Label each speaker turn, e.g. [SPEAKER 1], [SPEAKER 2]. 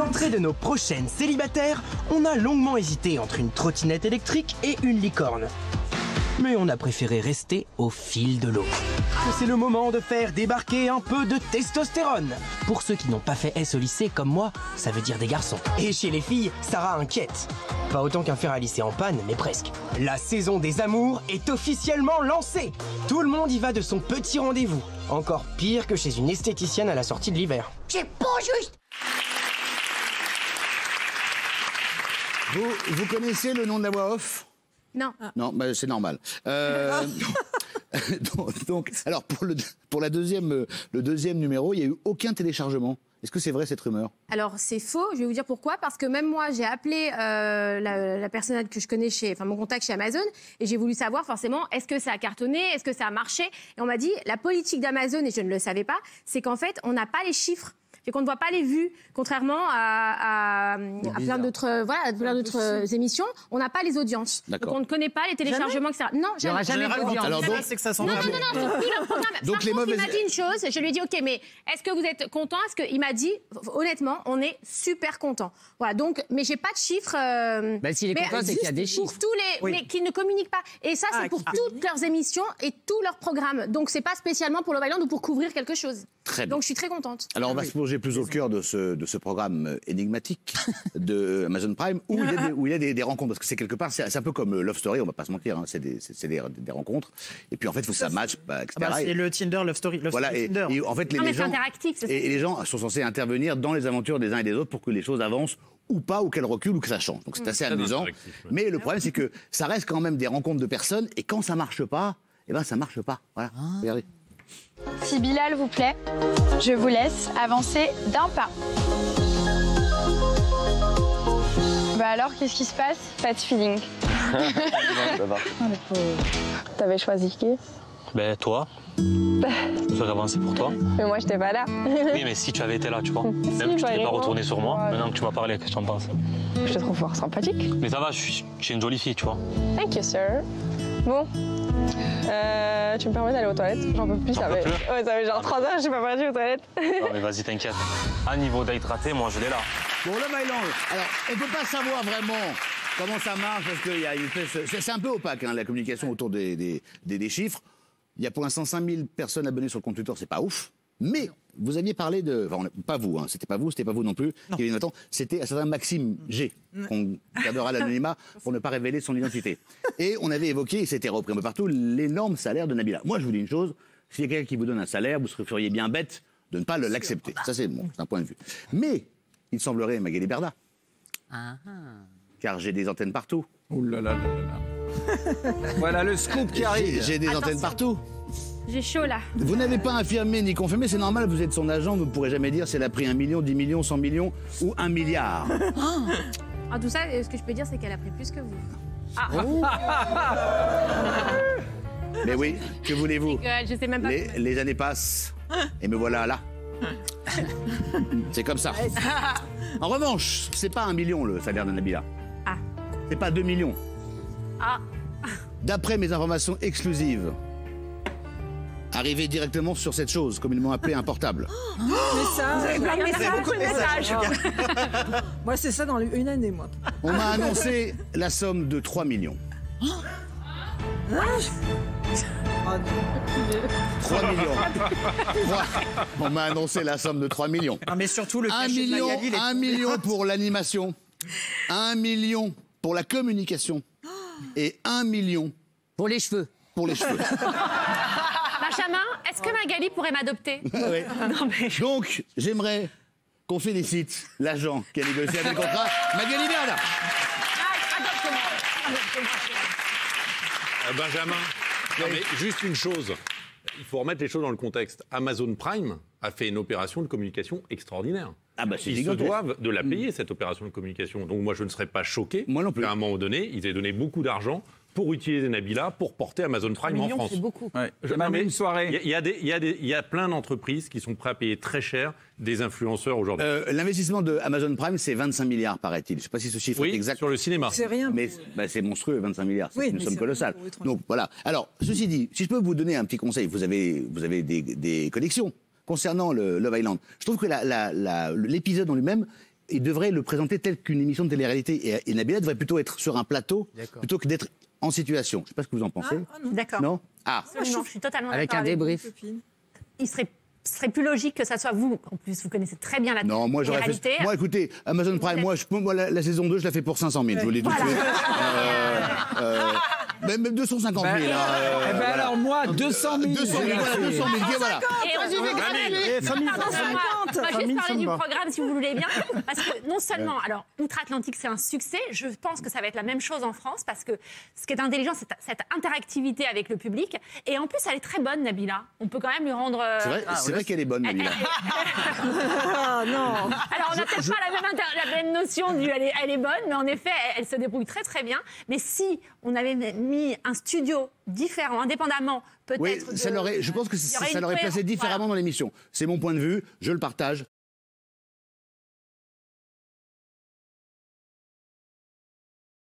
[SPEAKER 1] l'entrée de nos prochaines célibataires, on a longuement hésité entre une trottinette électrique et une licorne. Mais on a préféré rester au fil de l'eau. C'est le moment de faire débarquer un peu de testostérone. Pour ceux qui n'ont pas fait S au lycée comme moi, ça veut dire des garçons. Et chez les filles, Sarah inquiète. Pas autant qu'un fer à lisser en panne, mais presque. La saison des amours est officiellement lancée. Tout le monde y va de son petit rendez-vous. Encore pire que chez une esthéticienne à la sortie de l'hiver.
[SPEAKER 2] C'est pas juste.
[SPEAKER 3] Vous connaissez le nom de la voix off?
[SPEAKER 4] Non.
[SPEAKER 3] Non, bah, c'est normal. Donc, alors pour le deuxième numéro, il n'y a eu aucun téléchargement. Est-ce que c'est vrai cette rumeur?
[SPEAKER 4] Alors c'est faux, je vais vous dire pourquoi. Parce que même moi, j'ai appelé la personne que je connais mon contact chez Amazon, et j'ai voulu savoir forcément, est-ce que ça a cartonné, est-ce que ça a marché? Et on m'a dit, la politique d'Amazon, et je ne le savais pas, c'est qu'en fait, on n'a pas les chiffres. Et qu'on ne voit pas les vues, contrairement à plein d'autres émissions, on n'a pas les audiences. Donc on ne connaît pas les téléchargements, etc. Non, jamais.
[SPEAKER 3] Alors donc,
[SPEAKER 5] c'est que ça sent
[SPEAKER 4] non, tout leur programme.
[SPEAKER 3] Donc
[SPEAKER 4] Par contre, il m'a dit une chose, je lui ai dit, ok, mais est-ce que vous êtes content? Il m'a dit, honnêtement, on est super content. Voilà, donc, mais j'ai pas de chiffres.
[SPEAKER 6] S'il est content, c'est qu'il y a des chiffres.
[SPEAKER 4] Pour tous les, mais qui ne communiquent pas. Et ça, c'est pour toutes leurs émissions et tous leurs programmes. Donc, c'est pas spécialement pour Love Island ou pour couvrir quelque chose.
[SPEAKER 3] Très bien.
[SPEAKER 4] Donc, je suis très contente.
[SPEAKER 3] Alors on va se plonger plus au cœur de ce programme énigmatique de Amazon Prime où il y a des rencontres, parce que c'est quelque part, c'est un peu comme Love Story, on va pas se mentir, hein, c'est des rencontres, et puis en fait il faut que ça matche, etc.
[SPEAKER 5] C'est le Tinder Love Story.
[SPEAKER 3] Voilà, et en fait les gens, et les gens sont censés intervenir dans les aventures des uns et des autres pour que les choses avancent ou pas, ou qu'elles reculent, ou que ça change. Donc c'est assez amusant, mais le problème c'est que ça reste quand même des rencontres de personnes, et quand ça marche pas, ça marche pas. Voilà, regardez.
[SPEAKER 7] Si Bilal vous plaît, je vous laisse avancer d'un pas. Bah alors, qu'est-ce qui se passe? Pas de feeling. T'avais choisi qui?
[SPEAKER 8] Ben toi. J'aurais avancé pour toi.
[SPEAKER 7] Mais moi, j'étais pas là.
[SPEAKER 8] Oui, mais si tu avais été là, tu vois. Même tu t'es pas retourné sur moi. Maintenant que tu m'as parlé, qu'est-ce que tu en penses?
[SPEAKER 7] Je te trouve fort sympathique.
[SPEAKER 8] Mais ça va, je suis une jolie fille, tu vois.
[SPEAKER 7] Thank you, sir. Bon. Tu me permets d'aller aux toilettes? J'en peux plus, ça fait genre 3 heures, je suis pas partie aux toilettes.
[SPEAKER 8] Non mais vas-y, t'inquiète. À niveau date raté, moi je l'ai là.
[SPEAKER 3] Bon, Love Island, alors on peut pas savoir vraiment comment ça marche, parce qu'il y a une espèce... C'est un peu opaque, hein, la communication autour des chiffres. Il y a pour l'instant 5000 personnes abonnées sur le compte Twitter, c'est pas ouf. Mais vous aviez parlé de... Enfin, pas vous, hein, c'était pas vous non plus, Kevin Nathan, c'était un certain Maxime G, qu'on gardera l'anonymat pour ne pas révéler son identité. Et on avait évoqué, et c'était repris un peu partout, l'énorme salaire de Nabila. Moi, je vous dis une chose, s'il y a quelqu'un qui vous donne un salaire, vous seriez bien bête de ne pas l'accepter. Ça, c'est un point de vue. Mais, il semblerait, Magali Berda, car j'ai des antennes partout.
[SPEAKER 9] Ouh là là là là. Voilà le scoop qui arrive.
[SPEAKER 3] J'ai des antennes partout.
[SPEAKER 4] J'ai chaud là.
[SPEAKER 3] Vous n'avez pas infirmé ni confirmé, c'est normal, vous êtes son agent, vous ne pourrez jamais dire si elle a pris 1 million, 10 millions, 100 millions ou 1 milliard.
[SPEAKER 4] En tout ça, ce que je peux dire, c'est qu'elle a pris plus que vous.
[SPEAKER 3] Mais oui, que voulez-vous?
[SPEAKER 4] Je sais même pas.
[SPEAKER 3] Les années passent et me voilà là. C'est comme ça. En revanche, c'est pas 1 million le salaire de Nabila. C'est pas 2 millions. D'après mes informations exclusives, arrivé directement sur cette chose, comme ils m'ont appelé un portable.
[SPEAKER 10] Beaucoup de messages. Moi, c'est ça dans une année, moi.
[SPEAKER 3] On m'a annoncé la somme de 3 millions. 3 millions. On m'a annoncé la somme de 3 millions.
[SPEAKER 5] Non, mais surtout le
[SPEAKER 3] 1 million pour l'animation, 1 million pour la communication et 1 million
[SPEAKER 6] pour les cheveux.
[SPEAKER 3] Pour les cheveux.
[SPEAKER 4] Benjamin, est-ce que Magali pourrait m'adopter?
[SPEAKER 3] Oui. Donc, j'aimerais qu'on félicite l'agent qui a négocié avec le contrat, Magali Berda.
[SPEAKER 11] Benjamin, non mais juste une chose, il faut remettre les choses dans le contexte. Amazon Prime a fait une opération de communication extraordinaire. Ils se doivent de la payer, cette opération de communication. Donc moi, je ne serais pas choqué qu'à un moment donné, ils aient donné beaucoup d'argent pour utiliser Nabila, pour porter Amazon Prime en France.
[SPEAKER 10] C'est beaucoup.
[SPEAKER 9] Ouais. Une soirée.
[SPEAKER 11] Il y a plein d'entreprises qui sont prêtes à payer très cher des influenceurs aujourd'hui.
[SPEAKER 3] L'investissement de Amazon Prime, c'est 25 milliards, paraît-il. Je ne sais pas si ce chiffre est exact.
[SPEAKER 11] Sur le cinéma.
[SPEAKER 10] C'est rien.
[SPEAKER 3] Mais c'est monstrueux, 25 milliards. C'est une somme colossale. Donc voilà. Alors, ceci dit, si je peux vous donner un petit conseil, vous avez des connexions concernant le Love Island. Je trouve que l'épisode en lui-même il devrait le présenter tel qu'une émission de télé-réalité. Et Nabila devrait plutôt être sur un plateau, plutôt que d'être en situation. Je ne sais pas ce que vous en pensez.
[SPEAKER 2] D'accord.
[SPEAKER 3] Non. Ah.
[SPEAKER 2] Moi, je suis totalement
[SPEAKER 6] avec
[SPEAKER 2] d'accord
[SPEAKER 6] un débrief.
[SPEAKER 2] Il serait plus logique que ça soit vous. En plus, vous connaissez très bien la
[SPEAKER 3] Non, moi j'aurais
[SPEAKER 2] réalité.
[SPEAKER 3] fait. Moi, écoutez, Amazon Prime, moi, la saison 2, je la fais pour 500 000. Je vous l'ai dit tout de suite. Même 250 000.
[SPEAKER 9] Alors moi, 200 000.
[SPEAKER 3] 200 000, voilà, 200 000. Voilà.
[SPEAKER 2] On va juste parler du programme, si vous voulez bien. Parce que non seulement, alors, Outre-Atlantique, c'est un succès. Je pense que ça va être la même chose en France. Parce que ce qui est intelligent, c'est cette interactivité avec le public. Et en plus, elle est très bonne, Nabila. On peut quand même lui rendre.
[SPEAKER 3] C'est vrai qu'elle est bonne, Nabila.
[SPEAKER 10] Ah non.
[SPEAKER 2] Alors, on n'a peut-être pas la même notion du elle est bonne, mais en effet, elle se débrouille très très bien. Mais si on avait mis un studio différent, indépendamment, peut-être.
[SPEAKER 3] Oui, je pense que ça l'aurait placé différemment dans l'émission. C'est mon point de vue, je le partage.